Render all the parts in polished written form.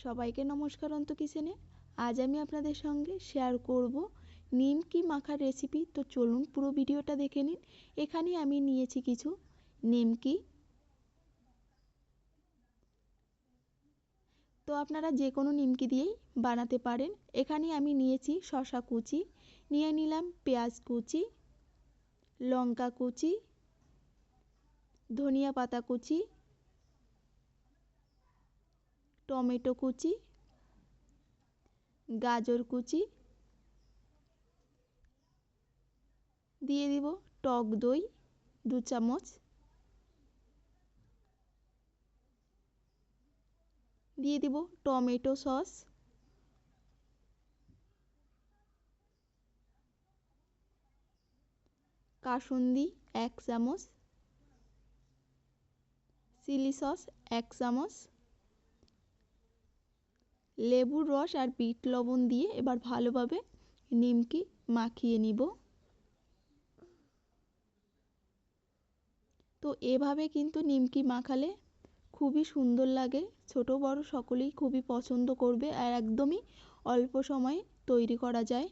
সবাইকে নমস্কার অন্ত কিচেনে। আজ আমি আপনাদের সঙ্গে শেয়ার করব নিমকি মাখার রেসিপি। তো চলুন পুরো ভিডিওটা দেখে নিন। এখানে আমি নিয়েছি কিছু নিমকি। তো আপনারা যে কোনো নিমকি দিয়েই বানাতে পারেন। এখানে আমি নিয়েছি শসা কুচি, নিয়ে নিলাম পেঁয়াজ কুচি, লঙ্কা কুচি, ধনিয়া পাতা কুচি, টমেটো কুচি, গাজর কুচি, দিয়ে দিব টক দই 2 চামচ, দিয়ে দিব টমেটো সস, কাসুন্দি 1 চামচ, চিলি সস 1 চামচ, লেবুর রস আর বিট লবণ দিয়ে এবার ভালোভাবে নিমকি মাখিয়ে নিব। তো এভাবে কিন্তু নিমকি মাখালে খুবই সুন্দর লাগে, ছোট বড় সকলেই খুবই পছন্দ করবে আর একদমই অল্প সময়ে তৈরি করা যায়।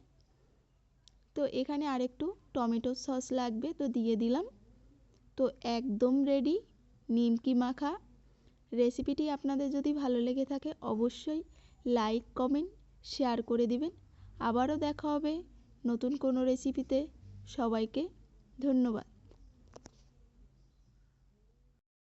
তো এখানে আরেকটু টমেটো সস লাগবে, তো দিয়ে দিলাম। তো একদম রেডি নিমকি মাখা। রেসিপিটি আপনাদের যদি ভালো লেগে থাকে অবশ্যই লাইক কমেন্ট শেয়ার করে দিবেন। আবারও দেখা হবে নতুন কোনো রেসিপিতে। সবাইকে ধন্যবাদ।